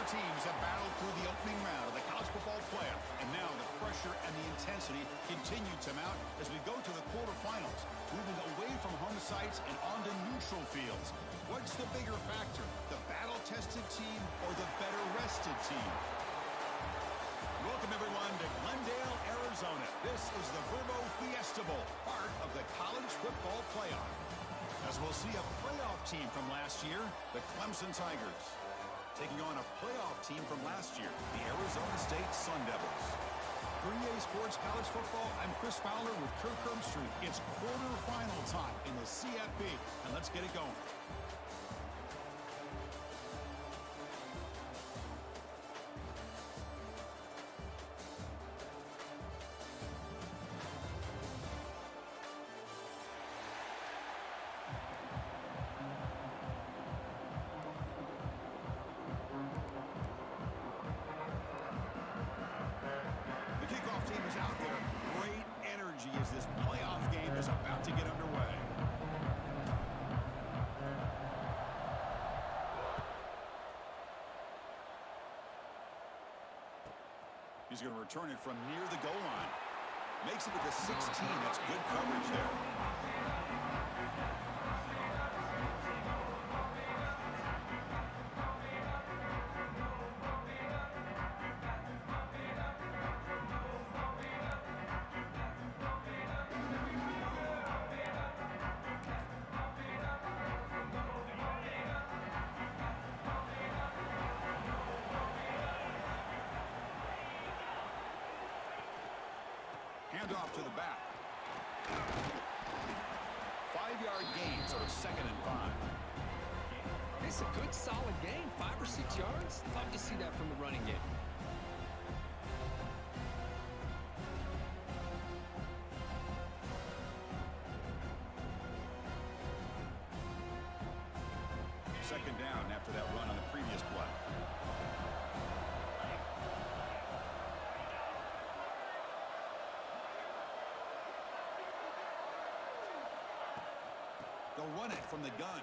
teams have battled through the opening round of the college football playoff, and now the pressure and the intensity continue to mount as we go to the quarterfinals, moving away from home sites and onto neutral fields. What's the bigger factor, the battle-tested team or the better-rested team? Welcome, everyone, to Glendale, Arizona. This is the Verbo Fiesta Bowl, part of the college football playoff. As we'll see a playoff team from last year, the Clemson Tigers, taking on a playoff team from last year, the Arizona State Sun Devils. For EA Sports College Football, I'm Chris Fowler with Kirk Herbstreit. It's quarterfinal time in the CFP, and let's get it going. As this playoff game is about to get underway. He's going to return it from near the goal line. Makes it to the 16. That's good coverage there. Handoff to the back. 5-yard gain, so it's 2nd and 5. It's a good, solid gain. 5 or 6 yards. Love to see that from the running game. Second down after that run on the previous play. They'll run it from the gun.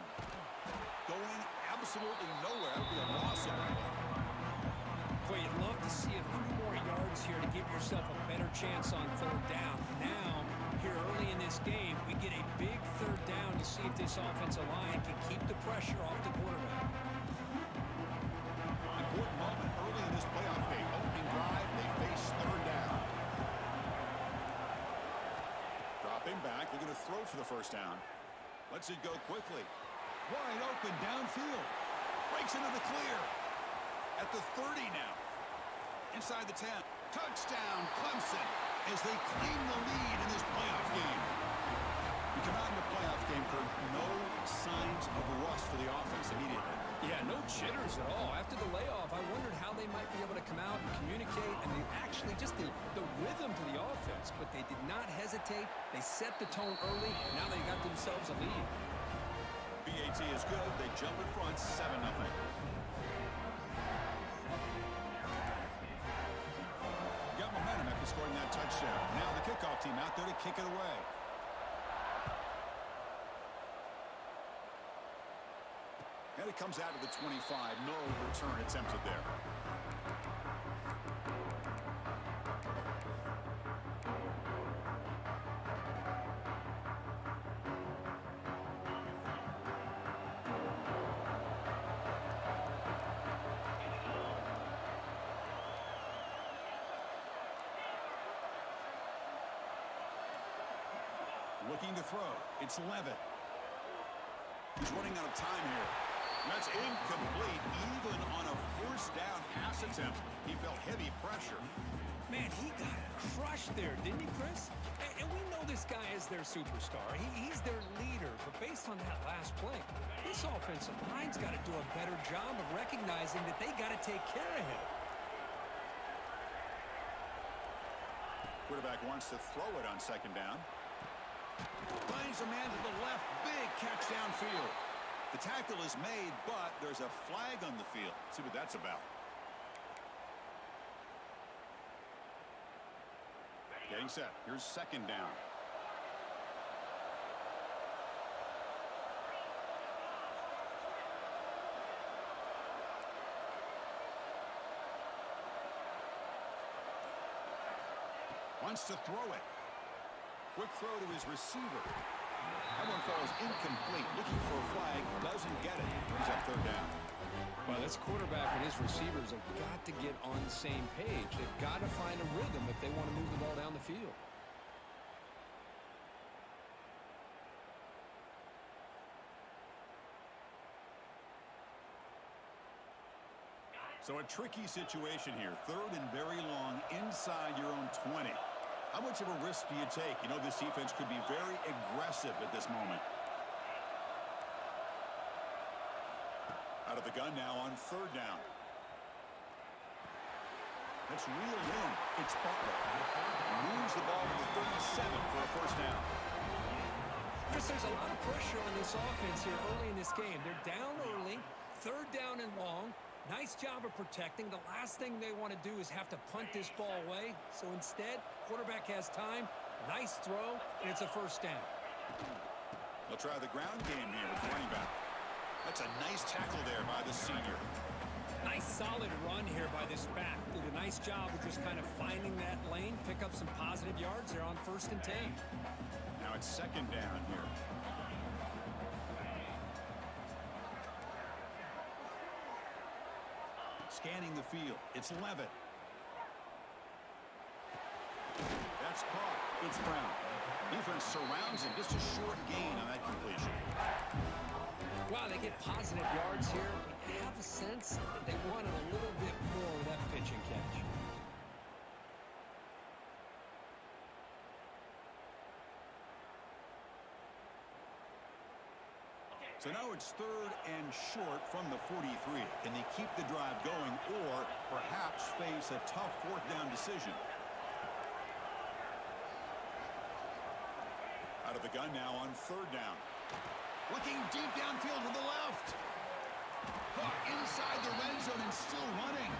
Going absolutely nowhere. That'll be a loss of it. Boy, you'd love to see a few more yards here to give yourself a better chance on 3rd down. Now, here early in this game, we get a big 3rd down to see if this offensive line can keep the pressure off the quarterback. Important moment early in this playoff game. Opening drive, they face 3rd down. Dropping back, looking to throw for the 1st down. Lets it go quickly. Wide open downfield. Breaks into the clear. At the 30 now. Inside the 10. Touchdown, Clemson, as they claim the lead in this playoff game. We come out in the playoff game for no signs of rust for the offense immediately. Yeah, no jitters at all. After the layoff, I wondered how they might be able to come out and communicate, and they actually just the rhythm to the offense, but they did not hesitate. They set the tone early. Now they got themselves a lead. BAT is good. They jump in front, 7-0. Got momentum after scoring that touchdown. Now the kickoff team out there to kick it away. And it comes out of the 25. No return attempted there. Looking to throw. It's Levitt. He's running out of time here. That's incomplete, even on a 1st down pass attempt. He felt heavy pressure. Man, he got crushed there, didn't he, Chris? And we know this guy is their superstar. He's their leader. But based on that last play, this offensive line's got to do a better job of recognizing that they got to take care of him. Quarterback wants to throw it on 2nd down. Finds a man to the left. Big catch downfield. The tackle is made, but there's a flag on the field. Let's see what that's about. Getting set. Here's 2nd down. Wants to throw it. Quick throw to his receiver. That one falls incomplete. Looking for a flag. Doesn't get it. Brings up third down. Well, this quarterback and his receivers have got to get on the same page. They've got to find a rhythm if they want to move the ball down the field. So a tricky situation here. Third and very long inside your own 20. How much of a risk do you take? You know, this defense could be very aggressive at this moment. Out of the gun now on third down. That's reeled in. It's Butler. Moves the ball to the 37 for a first down. Chris, there's a lot of pressure on this offense here early in this game. They're down early, third down and long. Nice job of protecting. The last thing they want to do is have to punt this ball away. So instead, quarterback has time. Nice throw, and it's a first down. They'll try the ground game here with the running back. That's a nice tackle there by the senior. Nice solid run here by this back. Did a nice job of just kind of finding that lane, pick up some positive yards there on 1st and 10. Now it's second down here. Scanning the field. It's Levitt. That's caught. It's Brown. Defense surrounds him. Just a short gain on that completion. Wow, they get positive yards here. I have a sense that they wanted a little bit more with that pitch and catch. So now it's third and short from the 43. Can they keep the drive going or perhaps face a tough fourth down decision? Out of the gun now on third down. Looking deep downfield to the left. Caught inside the red zone and still running.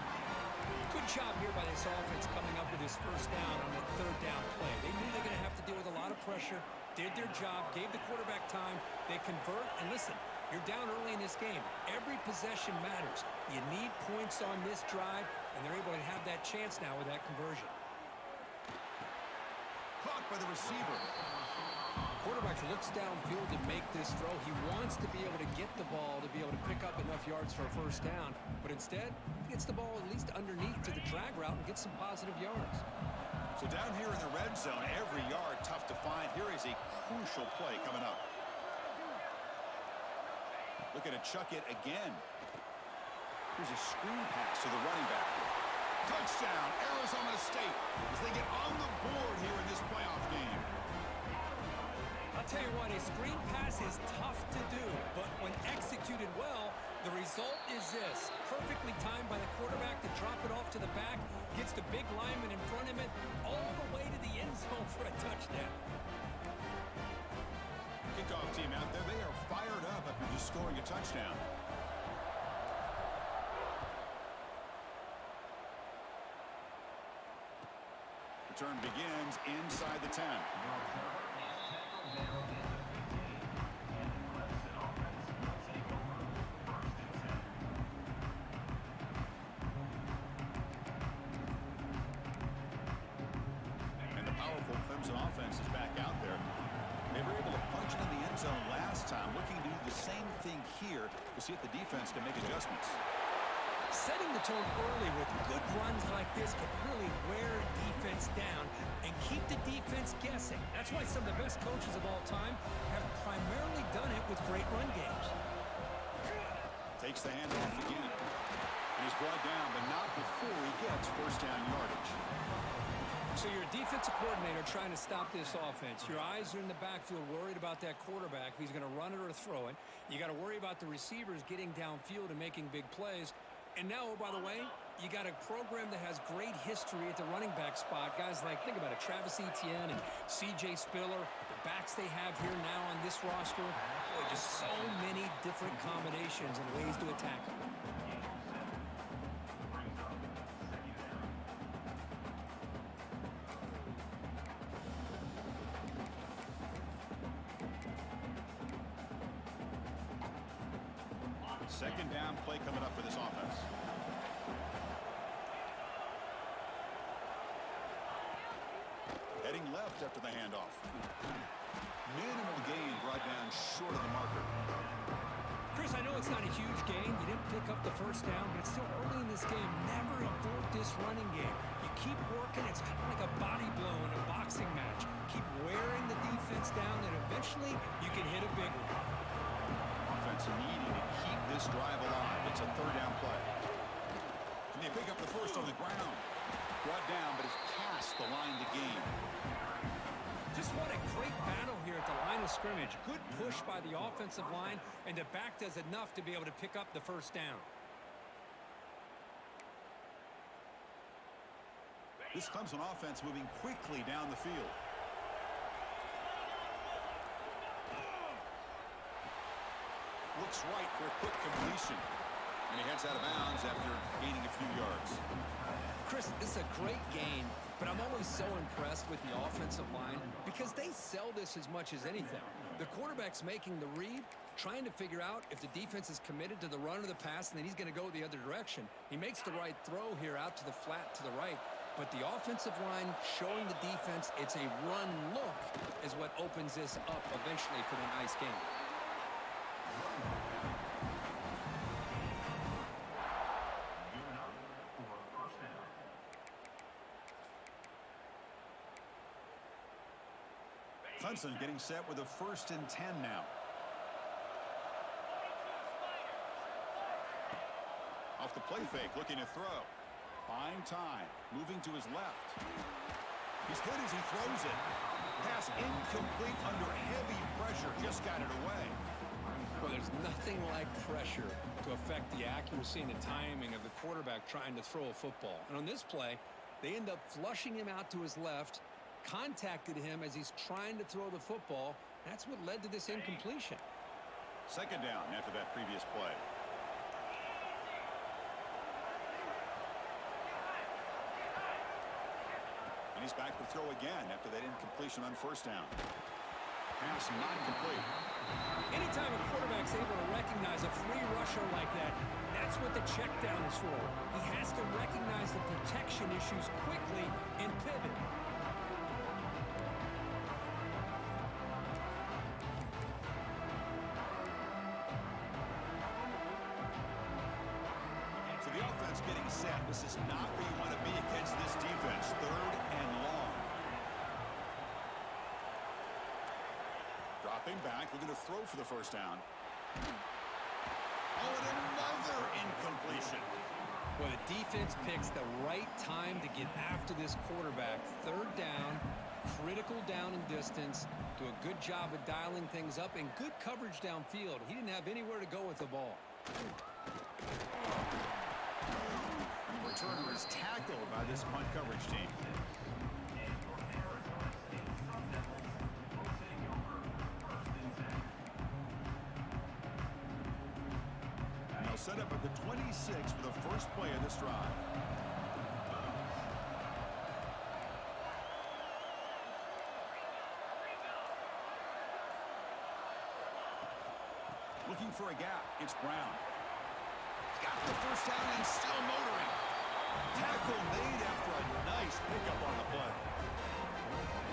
Good job here by this offense coming up with this first down on that third down play. They knew they were going to have to deal with a lot of pressure, did their job, gave the quarterback time. They convert, and listen, you're down early in this game. Every possession matters. You need points on this drive, and they're able to have that chance now with that conversion. Caught by the receiver. Quarterback looks downfield to make this throw. He wants to be able to get the ball to be able to pick up enough yards for a first down, but instead, he gets the ball at least underneath to the drag route and gets some positive yards. So down here in the red zone, every yard tough to find. Here is a crucial play coming up. Looking to chuck it again. Here's a screen pass to the running back. Touchdown, Arizona State, as they get on the board here in this playoff game. I'll tell you what, a screen pass is tough to do, but when executed well, the result is this. Perfectly timed by the quarterback to drop it off to the back, gets the big lineman in front of him, all the way to the end zone for a touchdown. Kickoff team out there, they are fired up after just scoring a touchdown. Return begins inside the 10. And the powerful Clemson offense is back out there. They were able to punch it in the end zone last time, looking to do the same thing here to see if the defense can make adjustments. Setting the tone early with good runs like this can really wear a defense down and keep the defense guessing. That's why some of the best coaches of all time have primarily done it with great run games. Takes the handoff again. And he's brought down, but not before he gets first down yardage. So you're a defensive coordinator trying to stop this offense. Your eyes are in the backfield worried about that quarterback, if he's going to run it or throw it. You got to worry about the receivers getting downfield and making big plays. And now, oh, by the way, you got a program that has great history at the running back spot. Guys like, think about it, Travis Etienne and C.J. Spiller, the backs they have here now on this roster. Boy, just so many different combinations and ways to attack them. Second down play coming up for this offense. Heading left after the handoff. Minimal gain brought down short of the marker. Chris, I know it's not a huge gain. You didn't pick up the first down, but it's still early in this game. Never abort this running game. You keep working. It's kind of like a body blow in a boxing match. Keep wearing the defense down, and eventually you can hit a big one. Offense needing to keep this drive alive. It's a third down play. Can they pick up the first on the ground? Brought down, but it's past the line to gain. Just what a great battle here at the line of scrimmage. Good push by the offensive line, and the back does enough to be able to pick up the first down. This Clemson offense moving quickly down the field. Looks right for a quick completion. And he heads out of bounds after gaining a few yards. Chris, this is a great gain, but I'm always so impressed with the offensive line because they sell this as much as anything. The quarterback's making the read, trying to figure out if the defense is committed to the run or the pass, and then he's going to go the other direction. He makes the right throw here out to the flat to the right, but the offensive line showing the defense it's a run look is what opens this up eventually for the nice game. Clemson getting set with a 1st and 10 now. Off the play fake, looking to throw. Buying time, moving to his left. He's good as he throws it. Pass incomplete under heavy pressure, just got it away. Well, there's nothing like pressure to affect the accuracy and the timing of the quarterback trying to throw a football. And on this play, they end up flushing him out to his left, contacted him as he's trying to throw the football. That's what led to this incompletion. 2nd down after that previous play. And he's back to throw again after that incompletion on 1st down. Pass not complete. Anytime a quarterback's able to recognize a free rusher like that, that's what the check down is for. He has to recognize the protection issues quickly and pivot. So the offense getting set. This is not where you want to be against this defense. 3rd and long. Dropping back, looking to throw for the 1st down. Oh, and another incompletion. Well, the defense picks the right time to get after this quarterback. 3rd down, critical down and distance. Do a good job of dialing things up and good coverage downfield. He didn't have anywhere to go with the ball. And the returner is tackled by this punt coverage team. Set up at the 26 for the first play of this drive. Looking for a gap. It's Brown. Got the 1st down and still motoring. Tackle made after a nice pickup on the play.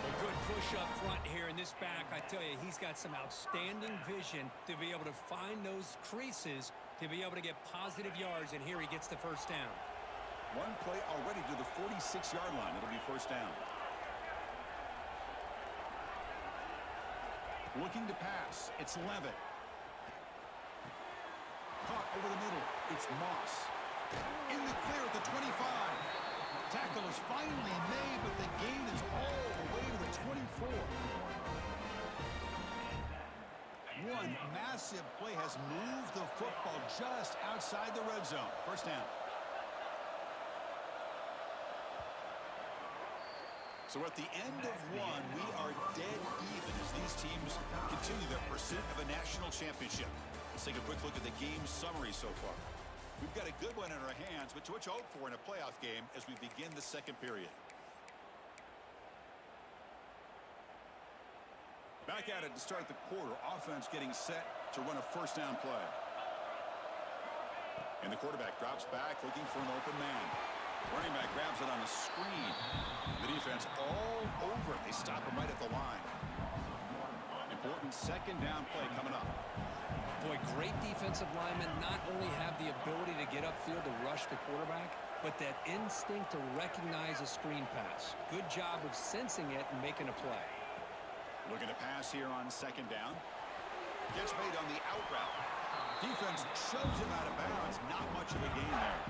A good push up front here in this back. I tell you, he's got some outstanding vision to be able to find those creases to be able to get positive yards, and here he gets the 1st down. One play already to the 46-yard line. It'll be 1st down. Looking to pass. It's Levitt. Caught over the middle. It's Moss. In the clear at the 25. Tackle is finally made, but the gain is all the way to the 24. One massive play has moved the football just outside the red zone. 1st down. So at the end of one, we are dead even as these teams continue their pursuit of a national championship. Let's take a quick look at the game summary so far. We've got a good one in our hands, but what you hope for in a playoff game as we begin the 2nd period. Back at it to start the quarter. Offense getting set to run a 1st down play. And the quarterback drops back looking for an open man. Running back grabs it on the screen. The defense all over. They They stop him right at the line. Important second down play coming up. Boy, great defensive linemen not only have the ability to get upfield to rush the quarterback, but that instinct to recognize a screen pass. Good job of sensing it and making a play. Looking to pass here on second down. Gets made on the out route. Defense shoves him out of bounds. Not much of a gain there.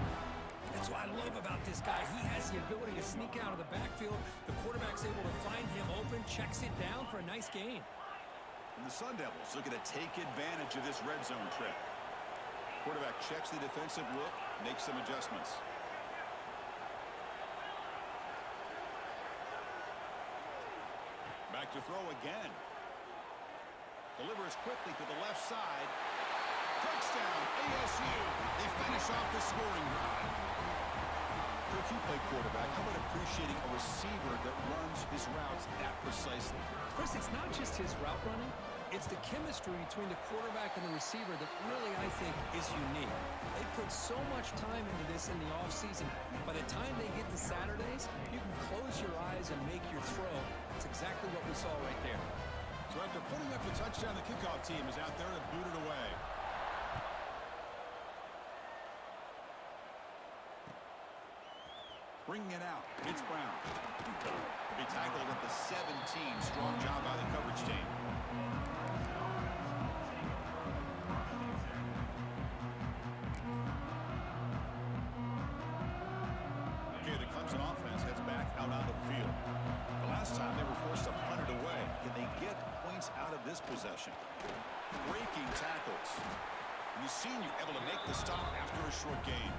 That's what I love about this guy. He has the ability to sneak out of the backfield. The quarterback's able to find him open, checks it down for a nice gain. And the Sun Devils looking to take advantage of this red zone trip. Quarterback checks the defensive look, makes some adjustments. Back to throw again. Delivers quickly to the left side. Touchdown, ASU. They finish off the scoring drive. If you play quarterback, how about appreciating a receiver that runs his routes that precisely? Chris, it's not just his route running. It's the chemistry between the quarterback and the receiver that really, I think, is unique. They put so much time into this in the offseason. By the time they get to Saturdays, you can close your eyes and make your throw. It's exactly what we saw right there. So after putting up the touchdown, the kickoff team is out there to boot it away. Bringing it out, it's Brown. He tackled at the 17. Strong job by the coverage team. Okay, the Clemson offense heads back out onto the field. The last time they were forced to punt it away. Can they get points out of this possession? Breaking tackles. And the senior able to make the stop after a short gain.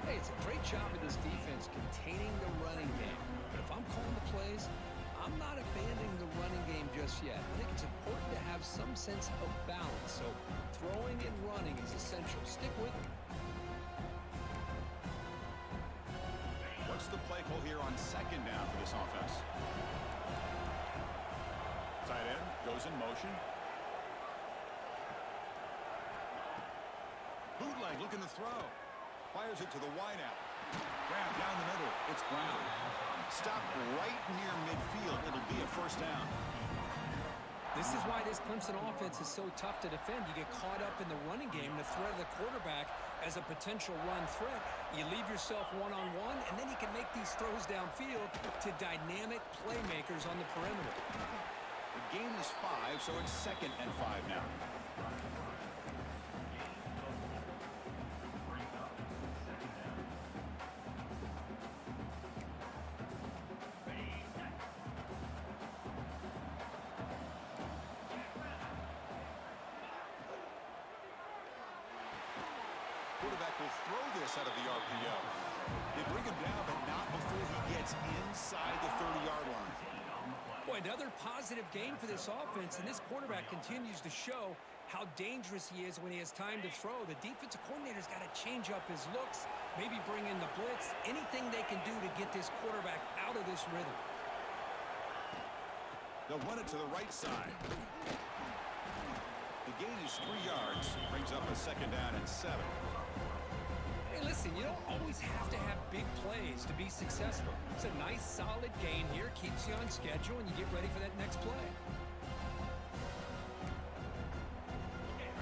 Hey, it's a great job of this defense containing the running game. But if I'm calling the plays, I'm not abandoning the running game just yet. I think it's important to have some sense of balance. So throwing and running is essential. Stick with it. What's the play call here on second down for this offense? Tight end goes in motion. Bootleg looking to throw. Fires it to the wideout. Grab down the middle. It's Brown. Stopped right near midfield. It'll be a first down. This is why this Clemson offense is so tough to defend. You get caught up in the running game, the threat of the quarterback as a potential run threat. You leave yourself one-on-one, and then you can make these throws downfield to dynamic playmakers on the perimeter. The gain is 5, so it's 2nd and 5 now. Quarterback will throw this out of the RPO. They bring him down, but not before he gets inside the 30-yard line. Boy, another positive game for this offense, and this quarterback continues to show how dangerous he is when he has time to throw. The defensive coordinator's got to change up his looks, maybe bring in the blitz, anything they can do to get this quarterback out of this rhythm. They'll run it to the right side. The gain is 3 yards, brings up a 2nd down and 7. Hey, listen, you don't always have to have big plays to be successful. It's a nice, solid gain here, keeps you on schedule, and you get ready for that next play.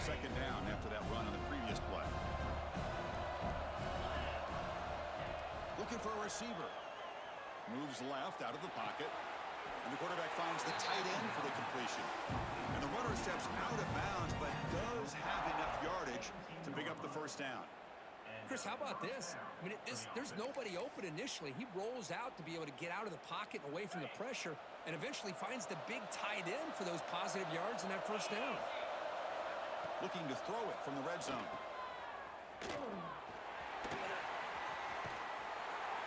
2nd down after that run on the previous play. Looking for a receiver. Moves left out of the pocket. And the quarterback finds the tight end for the completion. And the runner steps out of bounds, but does have enough yardage to pick up the first down. Chris, how about this? I mean, there's nobody open initially. He rolls out to be able to get out of the pocket and away from the pressure, and eventually finds the big tight end for those positive yards in that first down. Looking to throw it from the red zone.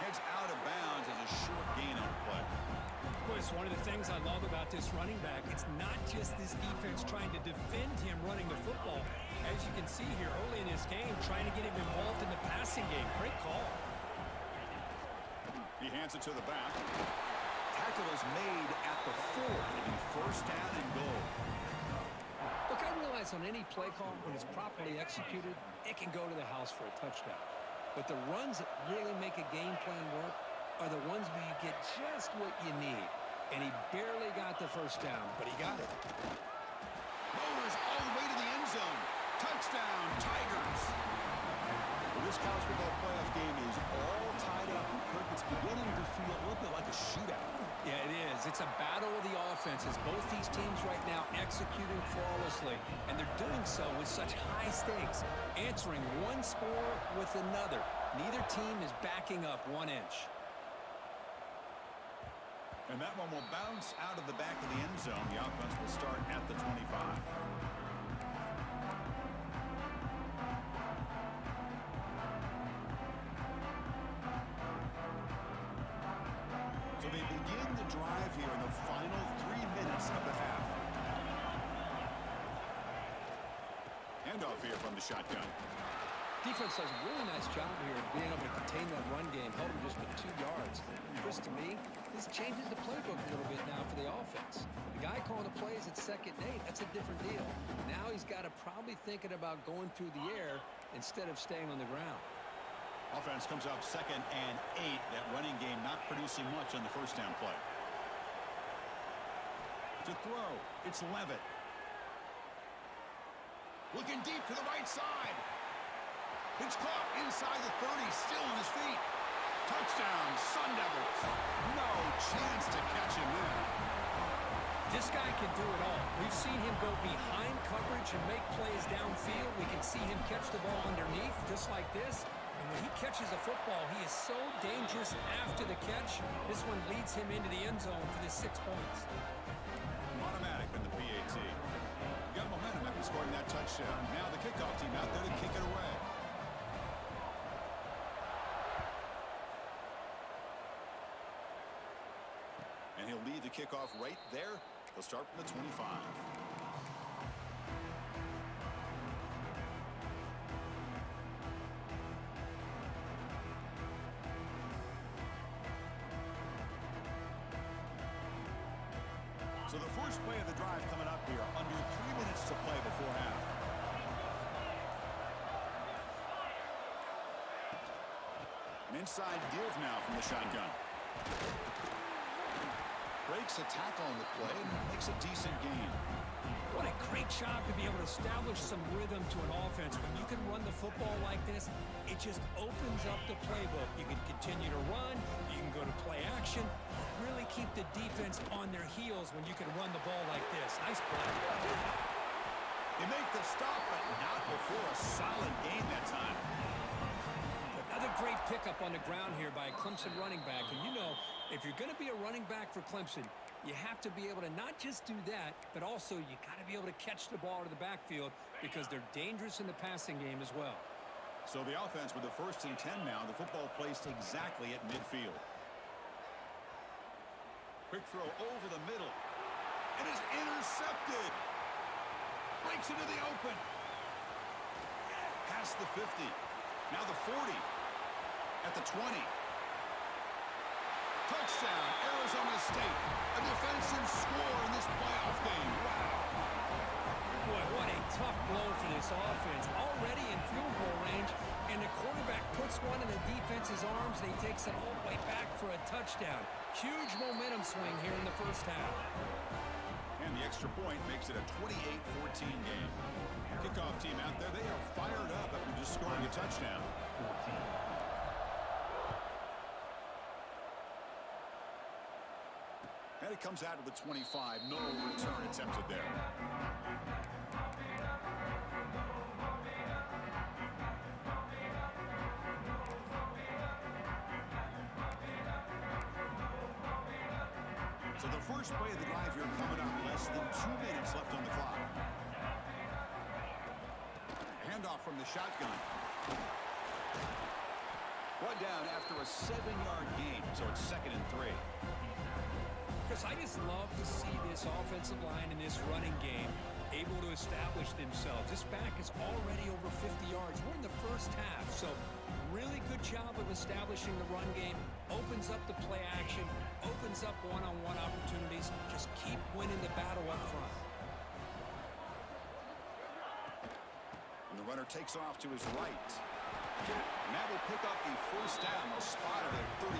Heads out of bounds as a short gain on the play. Boy, it's one of the things I love about this running back. It's not just this defense trying to defend him running the football. As you can see here early in this game, trying to get him involved in the passing game. Great call. He hands it to the back. Tackle is made at the 4. It'll be first down and goal. Look, I realize on any play call, when it's properly executed, it can go to the house for a touchdown. But the runs that really make a game plan work are the ones where you get just what you need. And he barely got the first down, but he got it. Motors all the way to the end zone. Touchdown, Tigers. Well, this college football playoff game is all tied up. Kirk, it's beginning to feel a little bit like a shootout. Yeah, it is. It's a battle of the offenses. Both these teams right now executing flawlessly, and they're doing so with such high stakes, answering one score with another. Neither team is backing up 1 inch. And that one will bounce out of the back of the end zone. The offense will start at the 25. So they begin the drive here in the final 3 minutes of the half. Handoff here from the shotgun. Defense does a really nice job here of being able to contain that run game, held him just with 2 yards. Chris, to me, this changes the playbook a little bit now for the offense. The guy calling the plays at 2nd and 8, that's a different deal. Now he's got to probably thinking about going through the air instead of staying on the ground. Offense comes up 2nd and 8. That running game not producing much on the first down play. To throw, it's Levitt. Looking deep to the right side. It's caught inside the 30, still on his feet. Touchdown, Sun Devils. No chance to catch him there. This guy can do it all. We've seen him go behind coverage and make plays downfield. We can see him catch the ball underneath, just like this. And when he catches a football, he is so dangerous after the catch. This one leads him into the end zone for the 6 points. Automatic in the PAT. Got momentum after scoring that touchdown. Now the kickoff team out there to kick it away. And he'll lead the kickoff right there. He'll start from the 25. So the first play of the drive coming up here. Under 3 minutes to play before half. An inside give now from the shotgun. Breaks a tackle on the play and makes a decent gain. What a great job to be able to establish some rhythm to an offense. When you can run the football like this, it just opens up the playbook. You can continue to run. You can go to play action. Really keep the defense on their heels when you can run the ball like this. Nice play. They make the stop, but not before a solid gain that time. Another great pickup on the ground here by a Clemson running back. And you know, if you're going to be a running back for Clemson, you have to be able to not just do that, but also you got to be able to catch the ball to the backfield because they're dangerous in the passing game as well. So the offense with the 1st and 10 now. The football placed exactly at midfield. Quick throw over the middle. It is intercepted. Breaks into the open. Past the 50. Now the 40. At the 20. Touchdown, Arizona State. A defensive score in this playoff game. Wow. Boy, what a tough blow for this offense. Already in field goal range, and the quarterback puts one in the defense's arms, and he takes it all the way back for a touchdown. Huge momentum swing here in the first half. And the extra point makes it a 28-14 game. Kickoff team out there, they are fired up after just scoring a touchdown. And it comes out of the 25. No return attempted there. So the first play of the drive here coming up. Less than 2 minutes left on the clock. Handoff from the shotgun. One down after a 7-yard gain, so it's 2nd and 3. Chris, I just love to see this offensive line in this running game able to establish themselves. This back is already over 50 yards. We're in the first half, so really good job of establishing the run game. Opens up the play action, opens up one-on-one opportunities. Just keep winning the battle up front. And the runner takes off to his right. And that will pick up the first down. A spot at 38.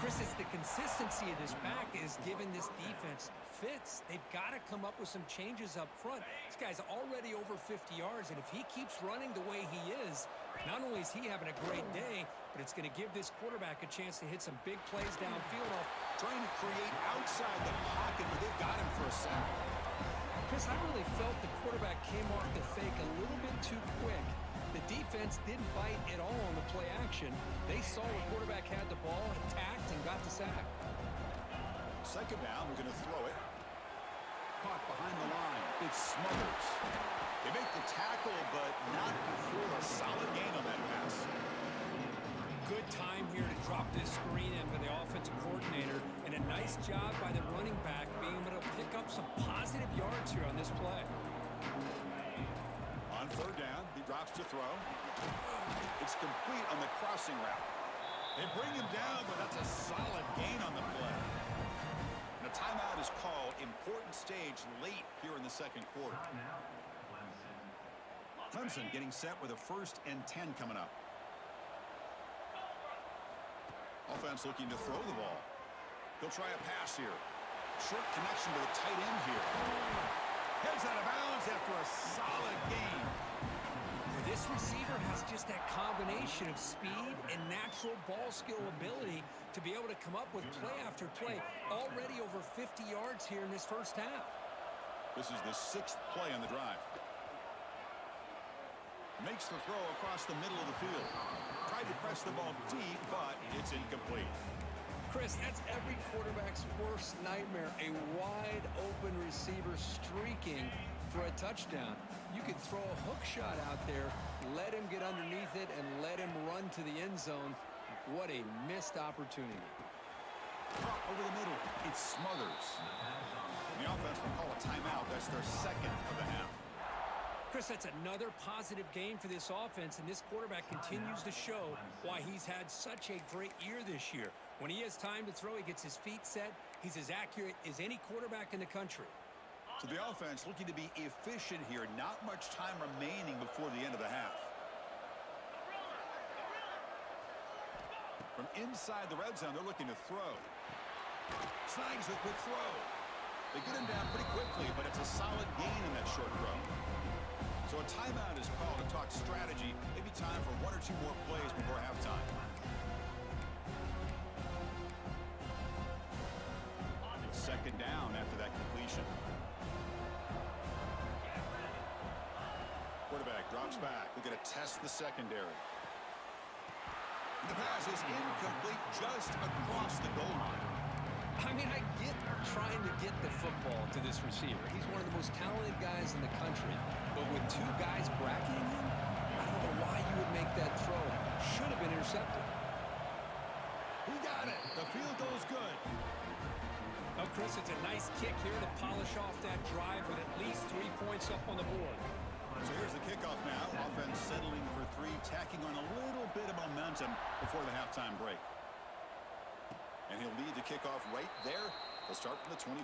Chris, it's the consistency of this back is giving this defense fits. They've got to come up with some changes up front. This guy's already over 50 yards, and if he keeps running the way he is, not only is he having a great day, but it's going to give this quarterback a chance to hit some big plays downfield. Trying to create outside the pocket, but they've got him for a sack. Chris, I really felt the quarterback came off the fake a little bit too quick. The defense didn't bite at all on the play action. They saw the quarterback had the ball, attacked, and got the sack. Second down, we're going to throw it. Caught behind the line. It's Smothers. They make the tackle, but not before a solid gain on that pass. Good time here to drop this screen in for the offensive coordinator, and a nice job by the running back being able to pick up some positive yards here on this play. On third down, he drops to throw. It's complete on the crossing route. They bring him down, but that's a solid gain on the play. And a timeout is called. Important stage late here in the second quarter. Clemson getting set with a 1st and 10 coming up. Offense looking to throw the ball. He'll try a pass here. Short connection to the tight end here. Heads out of bounds after a solid gain. This receiver has just that combination of speed and natural ball skill ability to be able to come up with play after play. Already over 50 yards here in this first half. This is the 6th play on the drive. Makes the throw across the middle of the field. Tried to press the ball deep, but it's incomplete. Chris, that's every quarterback's worst nightmare. A wide open receiver streaking for a touchdown. You could throw a hook shot out there, let him get underneath it, and let him run to the end zone. What a missed opportunity. Caught over the middle. It's Smothers. The offense will call a timeout. That's their 2nd of the half. Chris, that's another positive game for this offense, and this quarterback continues to show why he's had such a great year this year. When he has time to throw, he gets his feet set. He's as accurate as any quarterback in the country. So the offense looking to be efficient here. Not much time remaining before the end of the half. From inside the red zone, they're looking to throw. Snags the quick throw. They get him down pretty quickly, but it's a solid gain in that short throw. So a timeout is called to talk strategy. Maybe time for 1 or 2 more plays before halftime. Second down after that completion. Quarterback drops back. We're going to test the secondary. The pass is incomplete just across the goal line. I mean, I get trying to get the football to this receiver. He's one of the most talented guys in the country. But with 2 guys bracketing him, I don't know why you would make that throw. Should have been intercepted. He got it. The field goes good. Oh, Chris, it's a nice kick here to polish off that drive with at least 3 points up on the board. So here's the kickoff now. Offense settling for 3, tacking on a little bit of momentum before the halftime break. And he'll lead the kickoff right there. They'll start from the 25.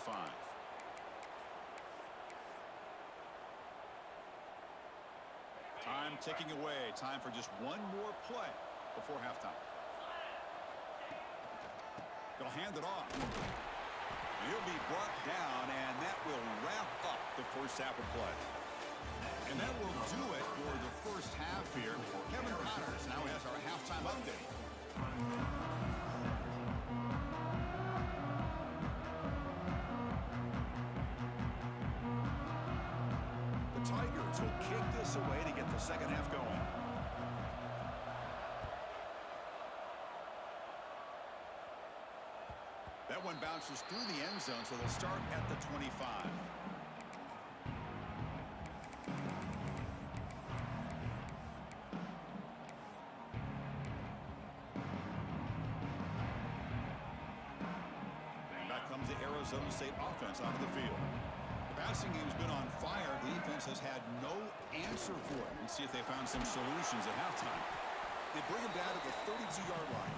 Time ticking away. Time for just 1 more play before halftime. They'll hand it off. He'll be brought down, and that will wrap up the first half of play. And that will do it for the first half here. Kevin Connors now has our halftime update. The Tigers will kick this away to get the second half going. That one bounces through the end zone, so they'll start at the 25. Back comes the Arizona State offense onto the field. The passing game's been on fire. The defense has had no answer for it. Let's see if they found some solutions at halftime. They bring him down to the 32-yard line.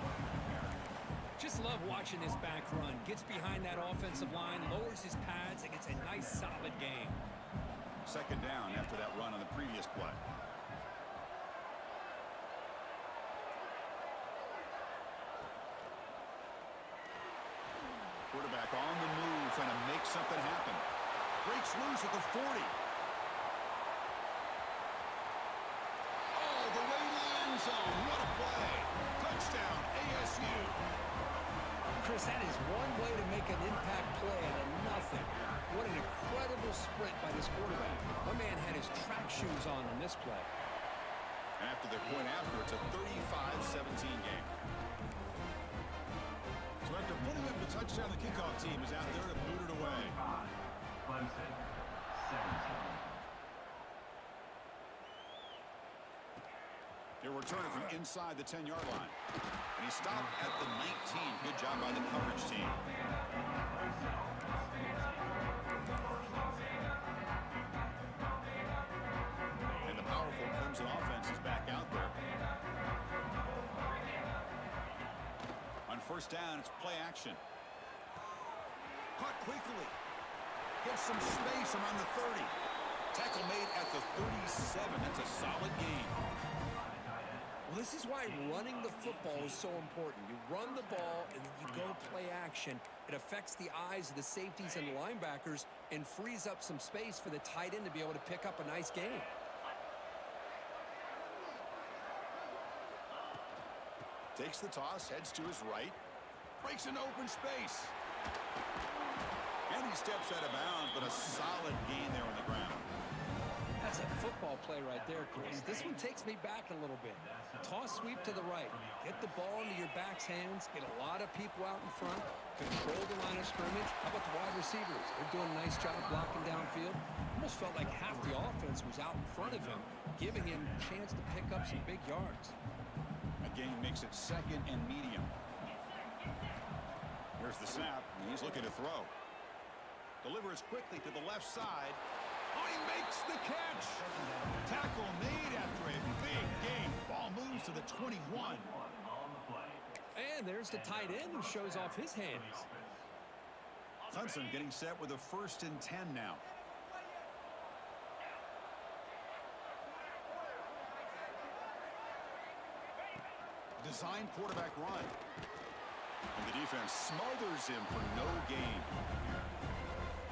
Just love watching this back run. Gets behind that offensive line, lowers his pads, and gets a nice solid gain. Second down after that run on the previous play. Quarterback on the move, trying to make something happen. Breaks loose at the 40. All the way to the end zone. What a play. Touchdown, ASU. Chris, that is one way to make an impact play out of nothing. What an incredible sprint by this quarterback. My man had his track shoes on this play. After their point after, it's a 35-17 game. So after putting up the touchdown, the kickoff team is out there to boot it away. Clemson, 17. He'll return it from inside the 10-yard line. And he stopped at the 19. Good job by the coverage team. And the powerful Clemson offense is back out there. On first down, it's play action. Caught quickly. Gets some space around the 30. Tackle made at the 37. That's a solid gain. Well, this is why running the football is so important. You run the ball, and then you go play action. It affects the eyes of the safeties and linebackers and frees up some space for the tight end to be able to pick up a nice gain. Takes the toss, heads to his right. Breaks into open space. And he steps out of bounds, but a solid gain there on the ground. That's a football play right there, Chris. This one takes me back a little bit. Toss sweep to the right. Get the ball into your back's hands. Get a lot of people out in front. Control the line of scrimmage. How about the wide receivers? They're doing a nice job blocking downfield. Almost felt like half the offense was out in front of him, giving him a chance to pick up some big yards. A gain makes it second and medium. Here's the snap. He's looking to throw. Delivers quickly to the left side. Oh, he makes the catch. Tackle made after a big gain. Ball moves to the 21. And there's the tight end who shows off his hands. Clemson getting set with a 1st and 10 now. Design quarterback run. And the defense smothers him for no gain.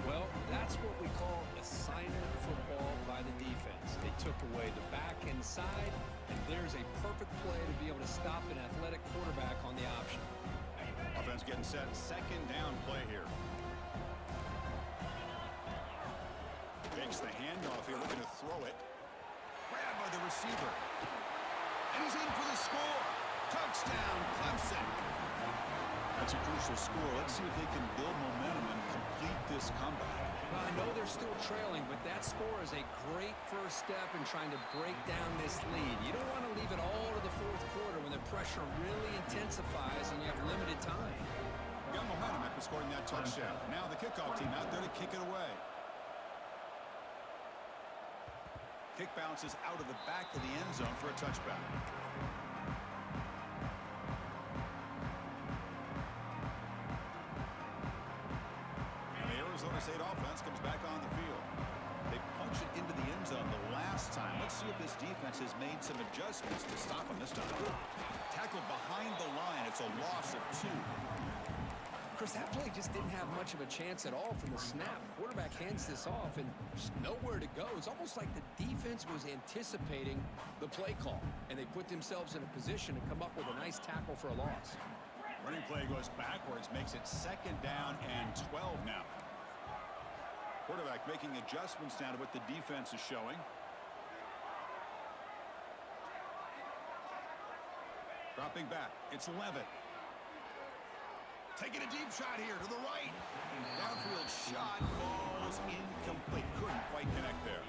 Well, that's what we call assignment football by the defense. They took away the back inside, and there's a perfect play to be able to stop an athletic quarterback on the option. Offense getting set, 2nd down play here. Takes the handoff here, looking to throw it. Grabbed by the receiver. And he's in for the score. Touchdown, Clemson. That's a crucial score. Let's see if they can build momentum and complete this comeback. Well, I know they're still trailing, but that score is a great first step in trying to break down this lead. You don't want to leave it all to the 4th quarter when the pressure really intensifies and you have limited time. Got momentum after scoring that touchdown. Now the kickoff team out there to kick it away. Kick bounces out of the back of the end zone for a touchback. Arizona State offense comes back on the field. They punch it into the end zone the last time. Let's see if this defense has made some adjustments to stop them this time. Tackled behind the line. It's a loss of 2. Chris, that play just didn't have much of a chance at all from the snap. Quarterback hands this off and there's nowhere to go. It's almost like the defense was anticipating the play call, and they put themselves in a position to come up with a nice tackle for a loss. Running play goes backwards, makes it 2nd down and 12 now. Quarterback making adjustments now to what the defense is showing. Dropping back. It's Levitt. Taking a deep shot here to the right. Downfield shot falls incomplete. Couldn't quite connect there.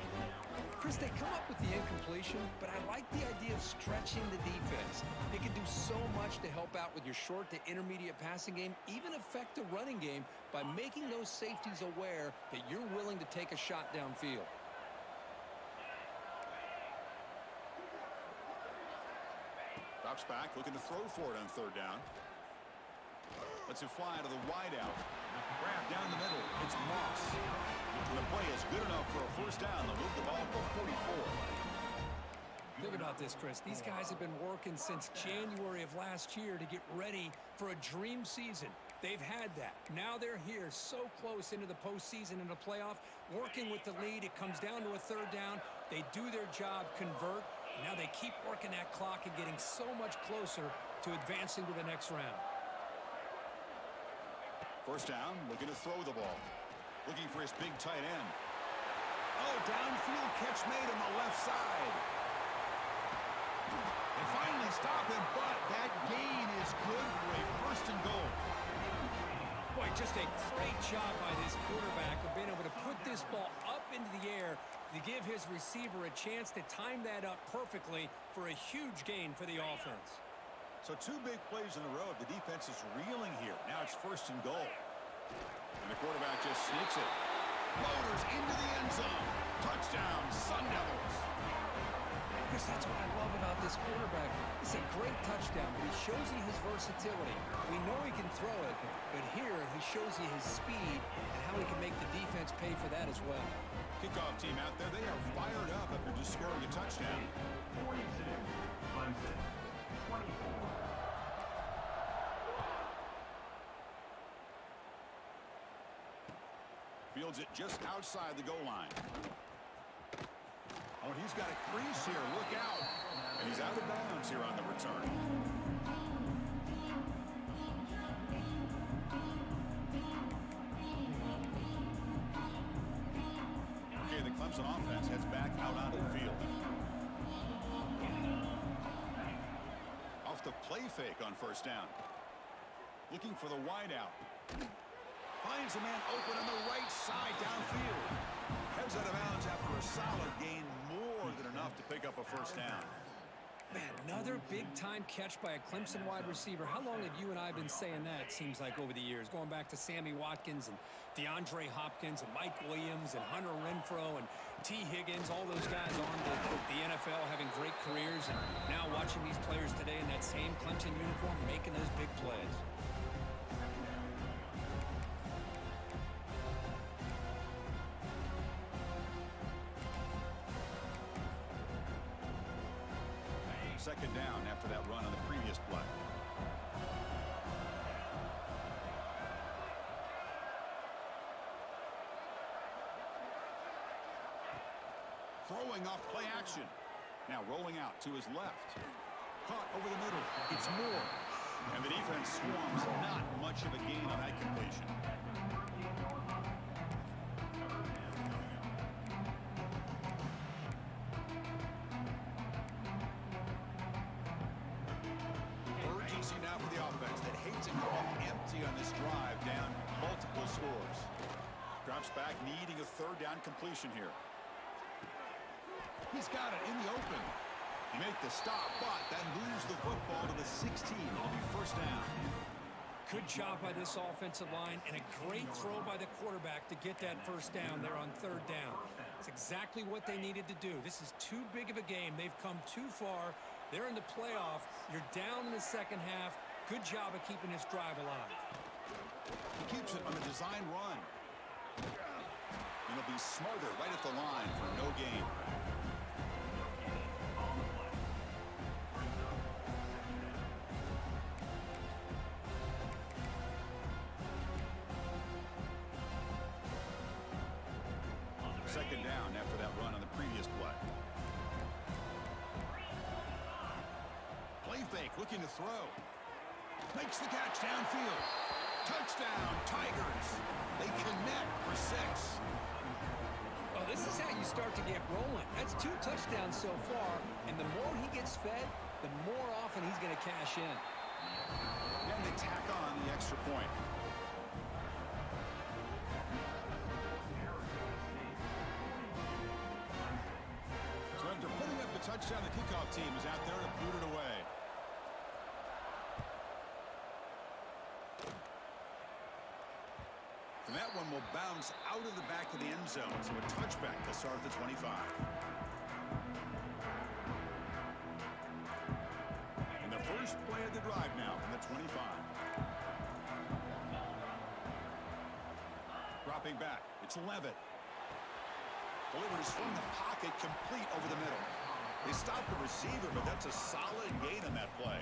Chris, they come up with the incompletion, but I like the idea of stretching the defense. They can do so much to help out with your short to intermediate passing game, even affect the running game by making those safeties aware that you're willing to take a shot downfield. Drops back, looking to throw for it on 3rd down. Lets it fly to the wideout. Grab down the middle. It's Moss. And the play is good enough for a 1st down. They'll move the ball to 44. Think about this, Chris. These guys have been working since January of last year to get ready for a dream season. They've had that. Now they're here so close into the postseason and the playoff, working with the lead. It comes down to a third down. They do their job, convert. And now they keep working that clock and getting so much closer to advancing to the next round. First down, looking to throw the ball. Looking for his big tight end. Oh, downfield catch made on the left side. They finally stop him, but that gain is good for a first and goal. Boy, just a great job by this quarterback of being able to put this ball up into the air to give his receiver a chance to time that up perfectly for a huge gain for the offense. So 2 big plays in a row. The defense is reeling here. Now it's first and goal. And the quarterback just sneaks it. Motors into the end zone. Touchdown, Sun Devils. Chris, that's what I love about this quarterback. It's a great touchdown, but he shows you his versatility. We know he can throw it, but here he shows you his speed and how he can make the defense pay for that as well. Kickoff team out there, they are fired up after just scoring a touchdown. 42, Clemson, 24. Fields it just outside the goal line. Oh, he's got a crease here. Look out. And he's out of bounds here on the return. Okay, the Clemson offense heads back out onto the field. Off the play fake on first down. Looking for the wideout. Finds a man open on the right side downfield. Heads out of bounds after a solid gain, more than enough to pick up a first down. Man, another big-time catch by a Clemson wide receiver. How long have you and I been saying that, seems like, over the years? Going back to Sammy Watkins and DeAndre Hopkins and Mike Williams and Hunter Renfrow and T. Higgins, all those guys on to the NFL having great careers. And now watching these players today in that same Clemson uniform making those big plays. Second down after that run on the previous play. Throwing off play action. Now rolling out to his left. Caught over the middle. It's Moore. And the defense swarms. Not much of a gain on that completion. Now for the offense that hates it go empty on this drive, down multiple scores. Drops back, needing a third down completion here. He's got it in the open. He make the stop, but then moves the football to the 16. It'll be first down. Good job by this offensive line and a great throw by the quarterback to get that first down there on third down. It's exactly what they needed to do. This is too big of a game. They've come too far. They're in the playoff. You're down in the second half. Good job of keeping this drive alive. He keeps it on the design run. And he'll be smarter right at the line for no gain. Second down after that run on the previous play. Play fake, looking to throw. Makes the catch downfield. Touchdown, Tigers. They connect for 6. Well, this is how you start to get rolling. That's 2 touchdowns so far, and the more he gets fed, the more often he's going to cash in. And they tack on the extra point. So after putting up the touchdown, the kickoff team is out there to boot it away. And that one will bounce out of the back of the end zone. So a touchback to start at the 25. And the first play of the drive now from the 25. Dropping back. It's Levitt. Delivers from the pocket, complete over the middle. They stop the receiver, but that's a solid gain on that play.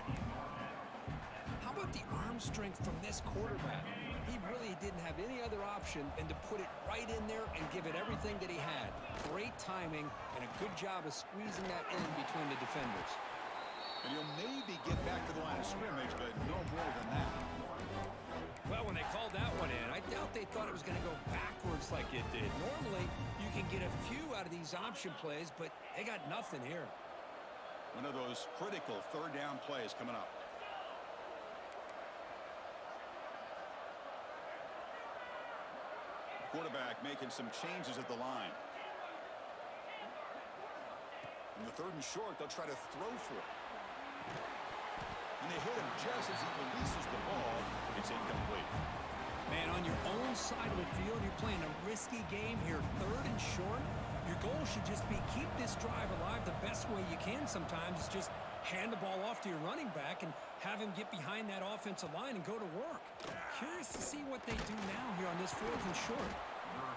How about about the arm strength from this quarterback? He really didn't have any other option than to put it right in there and give it everything that he had. Great timing and a good job of squeezing that in between the defenders. And he'll maybe get back to the line of scrimmage, but no more than that. Well, when they called that one in, I doubt they thought it was going to go backwards like it did. Normally, you can get a few out of these option plays, but they got nothing here. One of those critical third down plays coming up. Quarterback making some changes at the line. In the 3rd and short, they'll try to throw for it. And they hit him just as he releases the ball. It's incomplete. Man, on your own side of the field, you're playing a risky game here. 3rd and short. Your goal should just be keep this drive alive the best way you can sometimes. Is just hand the ball off to your running back and have him get behind that offensive line and go to work. Curious to see what they do now here on this 4th and short.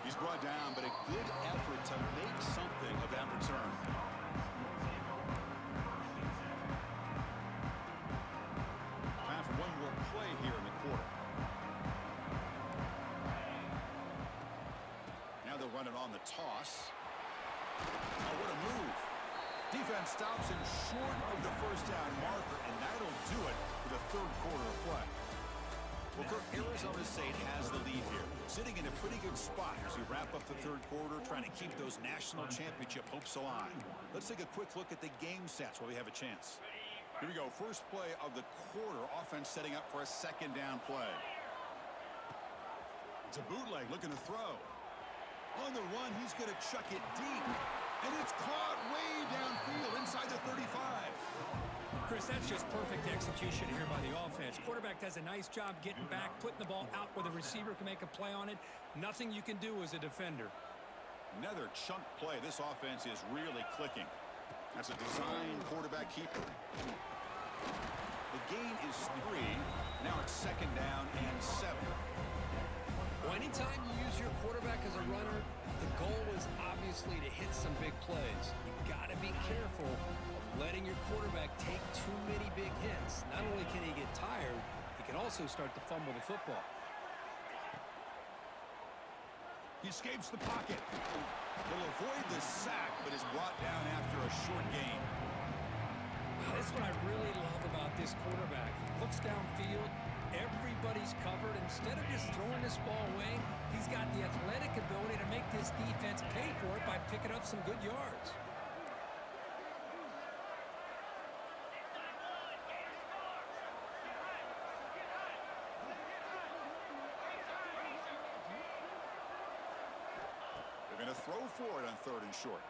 He's brought down, but a good effort to make something of that return. Time for one more play here in the quarter. Now they'll run it on the toss. Oh, what a move. Defense stops him short of the 1st down marker, and that'll do it for the 3rd quarter of play. Well, Kirk, Arizona State has the lead here, sitting in a pretty good spot as we wrap up the 3rd quarter, trying to keep those national championship hopes alive. Let's take a quick look at the game stats while we have a chance. Here we go. First play of the quarter. Offense setting up for a 2nd down play. It's a bootleg looking to throw. On the run, he's going to chuck it deep. And it's caught way downfield inside the 35. Chris, that's just perfect execution here by the offense. Quarterback does a nice job getting back, putting the ball out where the receiver can make a play on it. Nothing you can do as a defender. Another chunk play. This offense is really clicking. That's a design quarterback keeper. The gain is 3. Now it's 2nd down and 7. Well, anytime you use your quarterback as a runner, the goal is obviously to hit some big plays. You got to be careful of letting your quarterback take too many big hits. Not only can he get tired, he can also start to fumble the football. He escapes the pocket. He'll avoid the sack, but is brought down after a short gain. That's what I really love about this quarterback. Looks downfield. Everybody's covered. Instead of just throwing this ball away, he's got the athletic ability to make this defense pay for it by picking up some good yards. They're going to throw for it on 3rd and short.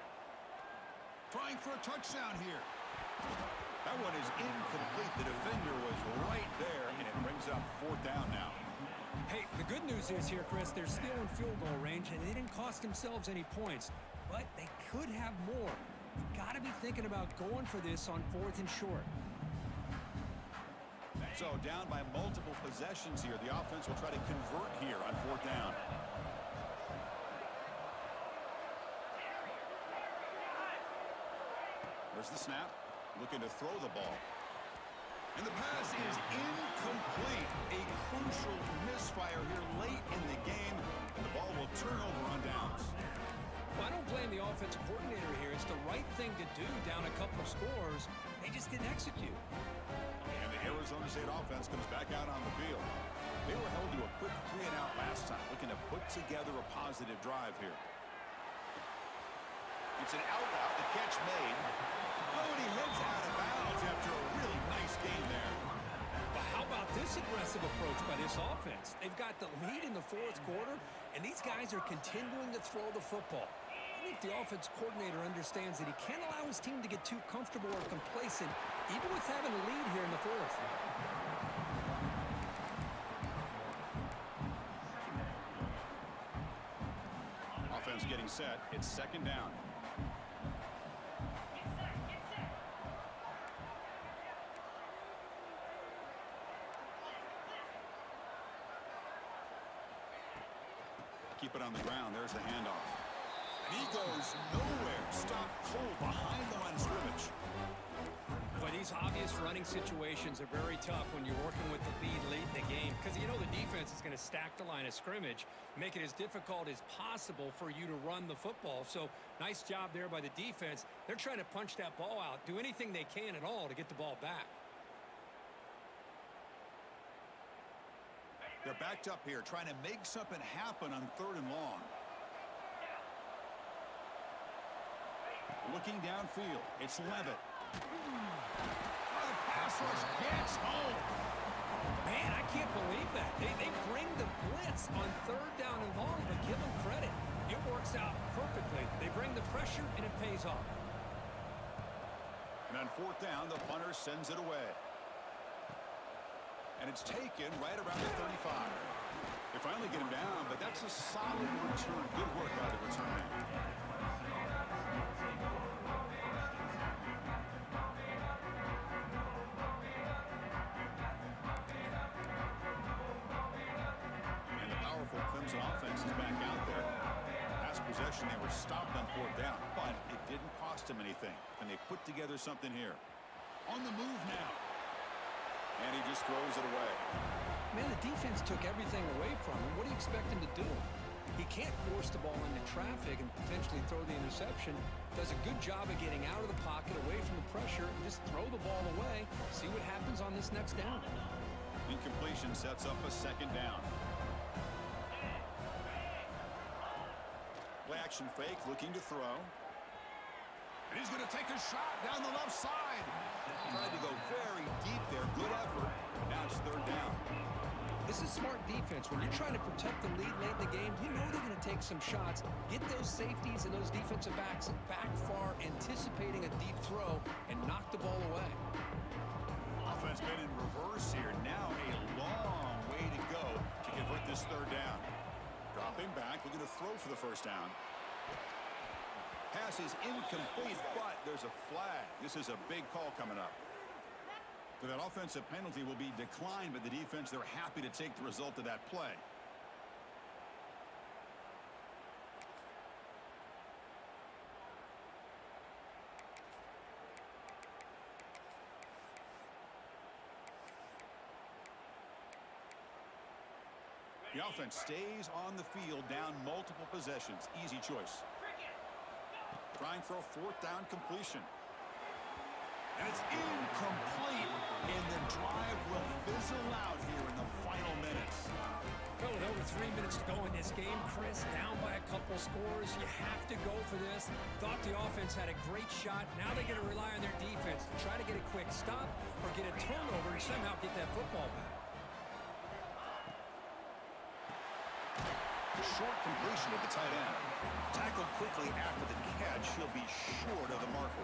Trying for a touchdown here. That one is incomplete. The defender was right there, and it brings up 4th down now. Hey, the good news is here, Chris, they're still in field goal range, and they didn't cost themselves any points. But they could have more. You got to be thinking about going for this on 4th and short. So down by multiple possessions here. The offense will try to convert here on 4th down. There's the snap. Looking to throw the ball. And the pass is incomplete. A crucial misfire here late in the game. And the ball will turn over on downs. Well, I don't blame the offensive coordinator here. It's the right thing to do down a couple of scores. They just didn't execute. And the Arizona State offense comes back out on the field. They were held to a quick 3-and-out last time, looking to put together a positive drive here. It's an out route. The catch made. Oh, and he heads out of bounds after a really nice game there. But how about this aggressive approach by this offense? They've got the lead in the 4th quarter, and these guys are continuing to throw the football. I think the offense coordinator understands that he can't allow his team to get too comfortable or complacent, even with having a lead here in the 4th. Offense getting set. It's 2nd down. Keep it on the ground. There's the handoff. And he goes nowhere. Stopped cold behind the line of scrimmage. But these obvious running situations are very tough when you're working with the lead late in the game, because you know the defense is going to stack the line of scrimmage, make it as difficult as possible for you to run the football. So nice job there by the defense. They're trying to punch that ball out, do anything they can at all to get the ball back. They're backed up here trying to make something happen on 3rd and long. Looking downfield, it's Levitt. The pass rush gets home. Man, I can't believe that. They bring the blitz on 3rd down and long, but give them credit. It works out perfectly. They bring the pressure, and it pays off. And on 4th down, the punter sends it away. And it's taken right around the 35. They finally get him down, but that's a solid return. Good work by the return man. And the powerful Clemson offense is back out there. Last possession, they were stopped on 4th down, but it didn't cost them anything. And they put together something here. On the move now. And he just throws it away. Man, the defense took everything away from him. What do you expect him to do? He can't force the ball into traffic and potentially throw the interception. Does a good job of getting out of the pocket, away from the pressure, and just throw the ball away. See what happens on this next down. Incompletion sets up a 2nd down. Play action fake, looking to throw. And he's going to take a shot down the left side. Tried to go very deep there. Good effort. Now it's 3rd down. This is smart defense. When you're trying to protect the lead late in the game, you know they're going to take some shots. Get those safeties and those defensive backs back far, anticipating a deep throw, and knock the ball away. Offense been in reverse here. Now a long way to go to convert this 3rd down. Dropping back, looking to throw for the 1st down. Pass is incomplete, but there's a flag. This is a big call coming up. So that offensive penalty will be declined by the defense. They're happy to take the result of that play. The offense stays on the field, down multiple possessions. Easy choice. Trying for a 4th down completion. And it's incomplete, and the drive will fizzle out here in the final minutes. Well, with over 3 minutes to go in this game, Chris, down by a couple scores, you have to go for this. Thought the offense had a great shot. Now they got to rely on their defense to try to get a quick stop or get a turnover and somehow get that football back. Short completion at the tight end. Tackled quickly after the catch. He'll be short of the marker.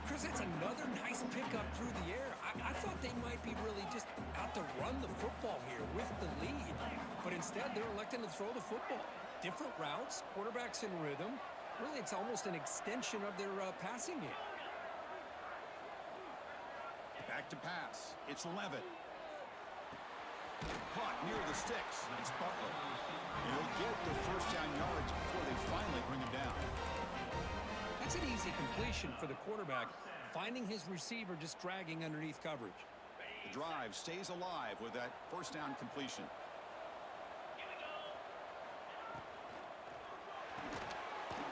Chris, that's another nice pickup through the air. I thought they might be really just out to run the football here with the lead. But instead, they're electing to throw the football. Different routes, quarterbacks in rhythm. Really, it's almost an extension of their passing game. Back to pass. It's Levitt. Caught near the sticks. It's Butler. He'll get the 1st down yards before they finally bring him down. That's an easy completion for the quarterback, finding his receiver just dragging underneath coverage. The drive stays alive with that 1st down completion.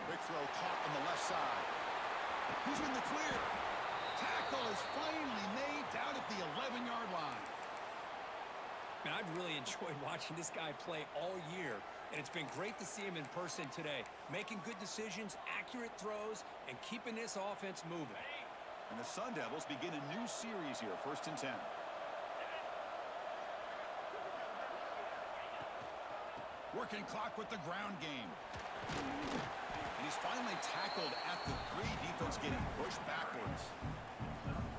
Quick throw caught on the left side. Who's in the clear? Tackle is finally made down at the 11-yard line. Man, I've really enjoyed watching this guy play all year, and it's been great to see him in person today, making good decisions, accurate throws, and keeping this offense moving. And the Sun Devils begin a new series here, 1st and 10. Working clock with the ground game. And he's finally tackled at the 3. Defense getting pushed backwards.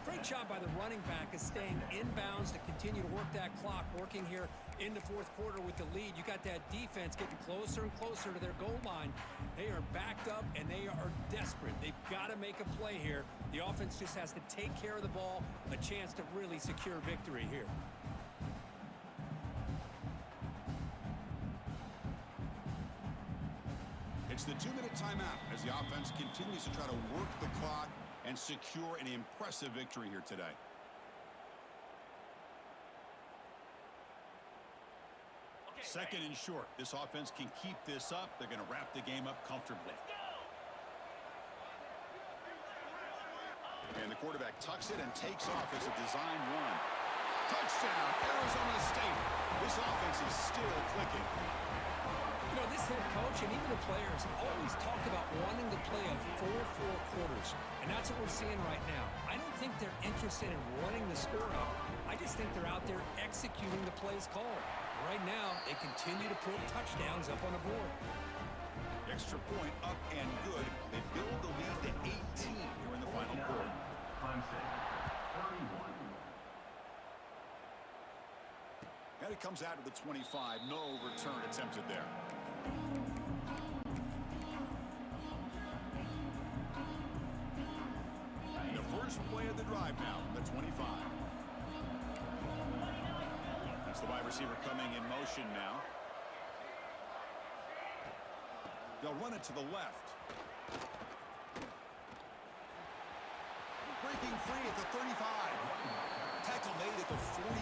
Great job by the running back of staying inbounds to continue to work that clock, working here in the 4th quarter with the lead. You got that defense getting closer and closer to their goal line. They are backed up, and they are desperate. They've got to make a play here. The offense just has to take care of the ball, a chance to really secure victory here. It's the 2-minute timeout as the offense continues to try to work the clock and secure an impressive victory here today. Second and short. This offense can keep this up. They're going to wrap the game up comfortably. And the quarterback tucks it and takes off as a design run. Touchdown, Arizona State. This offense is still clicking. You know, this head coach and even the players always talk about wanting to play a 4-4 quarters, and that's what we're seeing right now. I don't think they're interested in running the score up. I just think they're out there executing the plays called. Right now, they continue to put touchdowns up on the board. Extra point up and good. They build the lead to 18 here in the final quarter. Clemson, 31. And it comes out to the 25. No return attempted there. The first play of the drive now from the 25. That's the wide receiver coming in motion now. They'll run it to the left. Breaking free at the 35. Tackle made at the 41.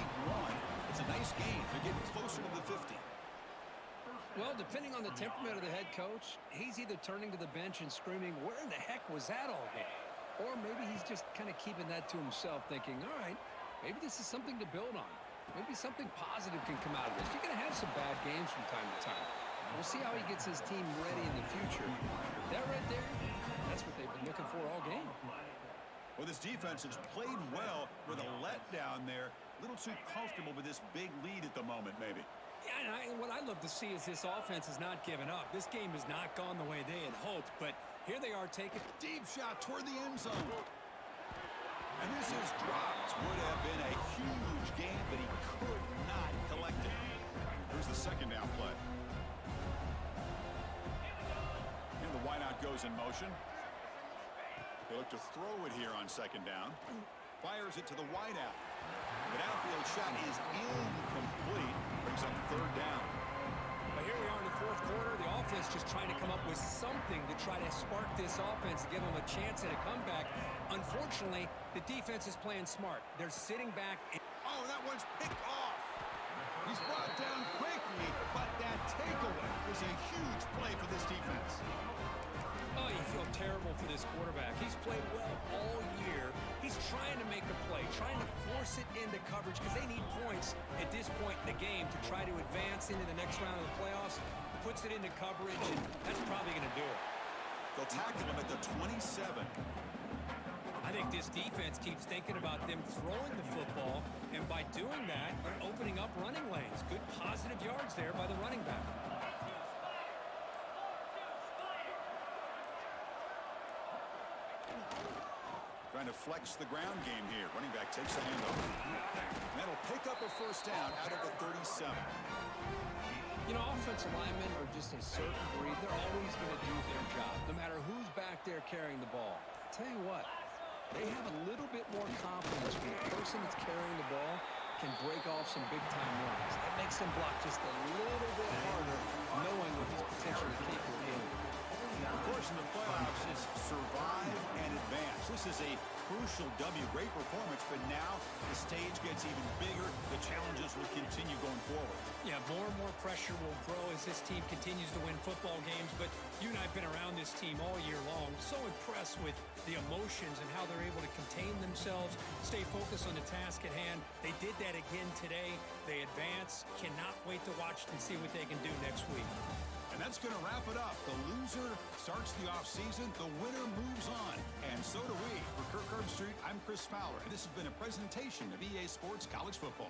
It's a nice gain. They're getting closer to the 50. Well, depending on the temperament of the head coach, he's either turning to the bench and screaming, where in the heck was that all game? Or maybe he's just kind of keeping that to himself, thinking, all right, maybe this is something to build on. Maybe something positive can come out of this. You're going to have some bad games from time to time. We'll see how he gets his team ready in the future. That right there, that's what they've been looking for all game. Well, this defense has played well with a letdown there. A little too comfortable with this big lead at the moment, maybe. Yeah, and what I'd love to see is this offense has not given up. This game has not gone the way they had hoped, but here they are taking Deep shot toward the end zone. And this is dropped. Would have been a huge gain, but he could not collect it. Here's the second down play. And the wideout goes in motion. They look to throw it here on second down. Fires it to the wideout. The downfield shot is incomplete. Brings up third down. But here we are in the fourth quarter. The offense just trying to come up with something to try to spark this offense, to give them a chance at a comeback. Unfortunately, the defense is playing smart. They're sitting back. Oh, that one's picked off. He's brought down quickly, but that takeaway is a huge play for this defense. Oh, you feel terrible for this quarterback. He's played well all year. He's trying to make a play, trying to force it into coverage because they need points at this point in the game to try to advance into the next round of the playoffs. Puts it into coverage, and that's probably going to do it. They'll tackle him at the 27. I think this defense keeps thinking about them throwing the football, and by doing that, they're opening up running lanes. Good positive yards there by the running back. Trying to flex the ground game here. Running back takes the handoff. And that'll pick up a first down out of the 37. You know, offensive linemen are just a certain breed. They're always going to do their job, no matter who's back there carrying the ball. I tell you what, they have a little bit more confidence when the person that's carrying the ball can break off some big-time runs. That makes them block just a little bit harder, knowing what he's potentially capable of doing. Of course, in the playoffs, it's survive and advance. This is a crucial W. Great performance, but now the stage gets even bigger. The challenges will continue going forward. Yeah, more and more pressure will grow as this team continues to win football games, but you and I have been around this team all year long. So impressed with the emotions and how they're able to contain themselves, stay focused on the task at hand. They did that again today. They advance. Cannot wait to watch and see what they can do next week. And that's going to wrap it up. The loser starts the offseason. The winner moves on. And so do we. For Kirk Herbstreit, I'm Chris Fowler. And this has been a presentation of EA Sports College Football.